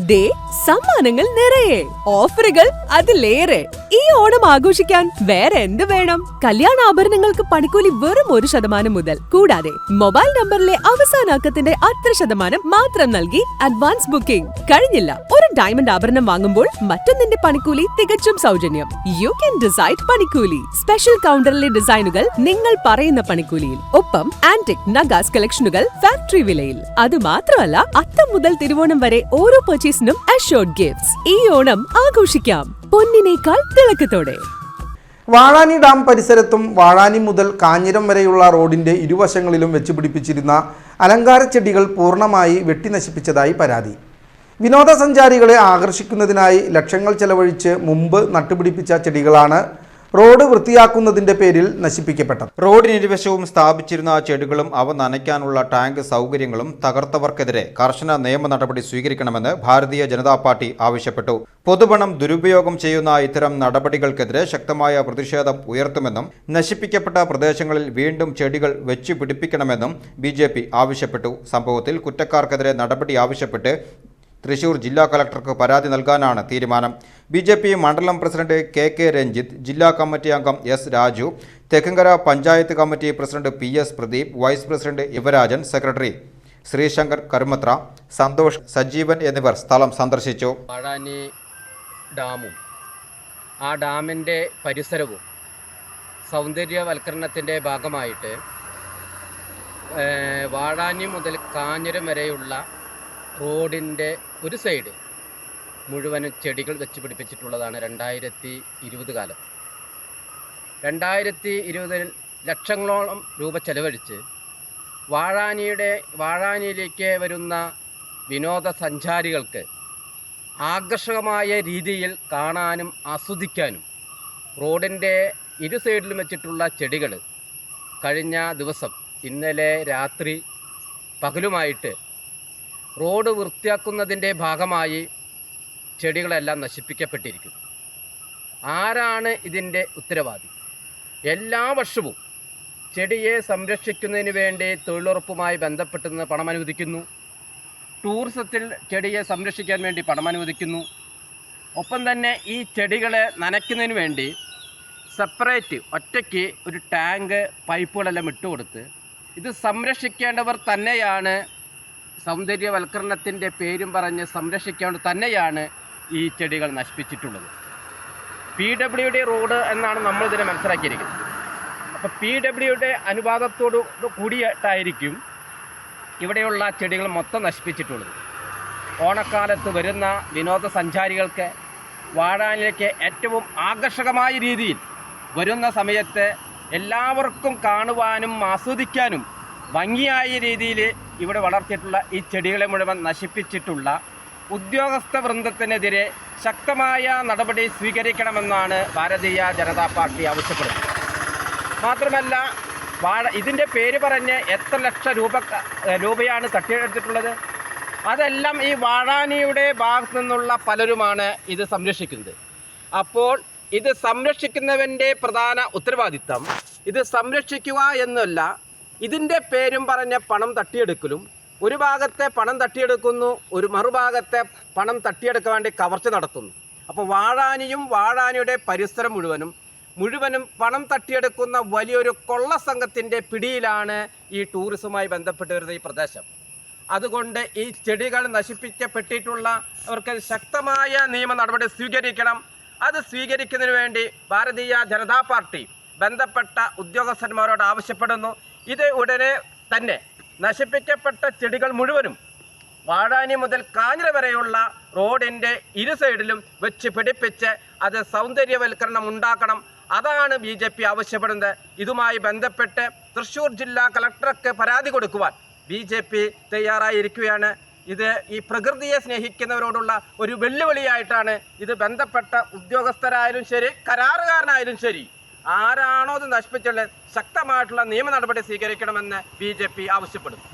ദേ സമ്മാനങ്ങൾ നിറയെ, ഓഫറുകൾ അതിലേറെ. ഈ ഓണം ആഘോഷിക്കാൻ വേറെ എന്ത് വേണം? കല്യാണാഭരണങ്ങൾക്ക് പണിക്കൂലി വെറും 1% മുതൽ. കൂടാതെ മൊബൈൽ നമ്പറിലെ അവസാന അക്കത്തിന്റെ 1% മാത്രം നൽകി അഡ്വാൻസ് ബുക്കിംഗ്. കഴിഞ്ഞില്ല, ഒരു ഡയമണ്ട് ആഭരണം വാങ്ങുമ്പോൾ മറ്റൊന്നിന്റെ പണിക്കൂലി തികച്ചും സൗജന്യം. യു ക്യാൻ ഡിസൈഡ് പണിക്കൂലി. സ്പെഷ്യൽ കൗണ്ടറിലെ ഡിസൈനുകൾ നിങ്ങൾ പറയുന്ന പണിക്കൂലിയിൽ. ഒപ്പം ആന്റിക് നഗാസ് കളക്ഷനുകൾ ഫാക്ടറി വിലയിൽ. അത് മാത്രമല്ല, അത്തം മുതൽ തിരുവോണം വരെ ഓരോ പർച്ചേസിനും അഷ്യോർഡ് ഗിഫ്റ്റ്സ്. ഈ ഓണം ആഘോഷിക്കാം പൊന്നിനേക്കാൾ തിളക്കത്തോടെ. വാഴാനി ഡാം പരിസരത്തും വാഴാനി മുതൽ കാഞ്ഞിരം വരെയുള്ള റോഡിന്റെ ഇരുവശങ്ങളിലും വെച്ചുപിടിപ്പിച്ചിരുന്ന അലങ്കാര ചെടികൾ പൂർണ്ണമായി വെട്ടിനശിപ്പിച്ചതായി പരാതി. വിനോദസഞ്ചാരികളെ ആകർഷിക്കുന്നതിനായി ലക്ഷങ്ങൾ ചെലവഴിച്ച് മുമ്പ് നട്ടുപിടിപ്പിച്ച ചെടികളാണ് റോഡ് വൃത്തിയാക്കുന്നതിന്റെ പേരിൽ നശിപ്പിക്കപ്പെട്ടത്. റോഡിനിരുവശവും സ്ഥാപിച്ചിരുന്ന ചെടികളും അവ നനയ്ക്കാനുള്ള ടാങ്ക് സൗകര്യങ്ങളും തകർത്തവർക്കെതിരെ കർശന നിയമ നടപടി സ്വീകരിക്കണമെന്ന് ഭാരതീയ ജനതാ പാർട്ടി ആവശ്യപ്പെട്ടു. പൊതുപണം ദുരുപയോഗം ചെയ്യുന്ന ഇത്തരം നടപടികൾക്കെതിരെ ശക്തമായ പ്രതിഷേധം ഉയർത്തുമെന്നും നശിപ്പിക്കപ്പെട്ട പ്രദേശങ്ങളിൽ വീണ്ടും ചെടികൾ വെച്ചു പിടിപ്പിക്കണമെന്നും BJP ആവശ്യപ്പെട്ടു. സംഭവത്തിൽ കുറ്റക്കാർക്കെതിരെ നടപടി ആവശ്യപ്പെട്ട് തൃശൂർ ജില്ലാ കളക്ടർക്ക് പരാതി നൽകാനാണ് തീരുമാനം. BJP മണ്ഡലം പ്രസിഡന്റ് KK രഞ്ജിത്ത്, ജില്ലാ കമ്മിറ്റി അംഗം S Raju, Thekkankara panchayat committee president PS Pradeep, vice president Yuvarajan, secretary Sreeshankar Karumathra, Santhosh, Sajeevan എന്നിവർ സ്ഥലം സന്ദർശിച്ചു. വാഴാനി ഡാമും ആ ഡാമിൻ്റെ പരിസരവും സൗന്ദര്യവൽക്കരണത്തിൻ്റെ ഭാഗമായിട്ട് വാഴാനി മുതൽ കാഞ്ഞിരം വരെയുള്ള റോഡിൻ്റെ ഒരു സൈഡ് മുഴുവനും ചെടികൾ വെച്ച് പിടിപ്പിച്ചിട്ടുള്ളതാണ് 2020 കാലം. 2020 ലക്ഷങ്ങളോളം രൂപ ചെലവഴിച്ച് വാഴാനിയിലേക്ക് വരുന്ന വിനോദസഞ്ചാരികൾക്ക് ആകർഷകമായ രീതിയിൽ കാണാനും ആസ്വദിക്കാനും റോഡിൻ്റെ ഇരു സൈഡിലും വെച്ചിട്ടുള്ള ചെടികൾ കഴിഞ്ഞ ദിവസം ഇന്നലെ രാത്രി പകലുമായിട്ട് റോഡ് വൃത്തിയാക്കുന്നതിൻ്റെ ഭാഗമായി ചെടികളെല്ലാം നശിപ്പിക്കപ്പെട്ടിരിക്കുന്നു. ആരാണ് ഇതിൻ്റെ ഉത്തരവാദി? എല്ലാ വർഷവും ചെടിയെ സംരക്ഷിക്കുന്നതിന് വേണ്ടി തൊഴിലുറപ്പുമായി ബന്ധപ്പെട്ടുനിന്ന് പണം അനുവദിക്കുന്നു. ടൂറിസത്തിൽ ചെടിയെ സംരക്ഷിക്കാൻ വേണ്ടി പണം അനുവദിക്കുന്നു. ഒപ്പം തന്നെ ഈ ചെടികളെ നനയ്ക്കുന്നതിന് വേണ്ടി സെപ്പറേറ്റ് ഒറ്റയ്ക്ക് ഒരു ടാങ്ക് പൈപ്പുകളെല്ലാം ഇട്ടുകൊടുത്ത് ഇത് സംരക്ഷിക്കേണ്ടവർ തന്നെയാണ്. സൗന്ദര്യവൽക്കരണത്തിൻ്റെ പേരും പറഞ്ഞ് സംരക്ഷിക്കേണ്ടത് തന്നെയാണ് ഈ ചെടികൾ നശിപ്പിച്ചിട്ടുള്ളത്. PWD റോഡ് എന്നാണ് നമ്മളിതിനെ മനസ്സിലാക്കിയിരിക്കുന്നത്. അപ്പോൾ PWD അനുവാദത്തോടു കൂടിയിട്ടായിരിക്കും ഇവിടെയുള്ള ചെടികൾ മൊത്തം നശിപ്പിച്ചിട്ടുള്ളത്. ഓണക്കാലത്ത് വരുന്ന വിനോദസഞ്ചാരികൾക്ക് വാഴാനിലേക്ക് ഏറ്റവും ആകർഷകമായ രീതിയിൽ വരുന്ന സമയത്ത് എല്ലാവർക്കും കാണുവാനും ആസ്വദിക്കാനും ഭംഗിയായ രീതിയിൽ ഇവിടെ വളർത്തിയിട്ടുള്ള ഈ ചെടികളെ മുഴുവൻ നശിപ്പിച്ചിട്ടുള്ള ഉദ്യോഗസ്ഥ വൃന്ദത്തിനെതിരെ ശക്തമായ നടപടി സ്വീകരിക്കണമെന്നാണ് ഭാരതീയ ജനതാ പാർട്ടി ആവശ്യപ്പെടുന്നത്. മാത്രമല്ല, ഇതിൻ്റെ പേര് പറഞ്ഞ് എത്ര ലക്ഷം രൂപയാണ് തട്ടിയെടുത്തിട്ടുള്ളത്? അതെല്ലാം ഈ വാഴാനിയുടെ ഭാഗത്തു നിന്നുള്ള പലരുമാണ് ഇത് സംരക്ഷിക്കുന്നത്. അപ്പോൾ ഇത് സംരക്ഷിക്കുന്നവൻ്റെ പ്രധാന ഉത്തരവാദിത്തം ഇത് സംരക്ഷിക്കുക എന്നല്ല, ഇതിൻ്റെ പേരും പറഞ്ഞ പണം തട്ടിയെടുക്കലും. ഒരു ഭാഗത്തെ പണം തട്ടിയെടുക്കുന്നു, ഒരു മറുഭാഗത്തെ പണം തട്ടിയെടുക്കാൻ വേണ്ടി കവർച്ച നടത്തുന്നു. അപ്പോൾ വാഴാനിയും വാഴാനിയുടെ പരിസരം മുഴുവനും പണം തട്ടിയെടുക്കുന്ന വലിയൊരു കൊള്ള സംഘത്തിൻ്റെ പിടിയിലാണ് ഈ ടൂറിസവുമായി ബന്ധപ്പെട്ട് വരുന്ന ഈ പ്രദേശം. അതുകൊണ്ട് ഈ ചെടികൾ നശിപ്പിക്കപ്പെട്ടിട്ടുള്ളവർക്ക് ശക്തമായ നിയമ നടപടി സ്വീകരിക്കണം. അത് സ്വീകരിക്കുന്നതിന് വേണ്ടി ഭാരതീയ ജനതാ പാർട്ടി ബന്ധപ്പെട്ട ഉദ്യോഗസ്ഥന്മാരോട് ആവശ്യപ്പെടുന്നു. ഇത് ഉടനെ തന്നെ നശിപ്പിക്കപ്പെട്ട ചെടികൾ മുഴുവനും വാഴാനി മുതൽ കാഞ്ഞിരം വരെയുള്ള റോഡിൻ്റെ ഇരു സൈഡിലും വെച്ച് പിടിപ്പിച്ച് അത് സൗന്ദര്യവൽക്കരണം ഉണ്ടാക്കണം. അതാണ് BJP ആവശ്യപ്പെടുന്നത്. ഇതുമായി ബന്ധപ്പെട്ട് തൃശൂർ ജില്ലാ കളക്ടർക്ക് പരാതി കൊടുക്കുവാൻ BJP തയ്യാറായിരിക്കുകയാണ്. ഇത് ഈ പ്രകൃതിയെ സ്നേഹിക്കുന്നവരോടുള്ള ഒരു വെല്ലുവിളിയായിട്ടാണ് ഇത് ബന്ധപ്പെട്ട ഉദ്യോഗസ്ഥരായാലും ശരി, കരാറുകാരനായാലും ശരി, ആരാണോ ഇത് നശിപ്പിച്ചുള്ളത് ശക്തമായിട്ടുള്ള നിയമ നടപടി സ്വീകരിക്കണമെന്ന് BJP ആവശ്യപ്പെടുന്നു.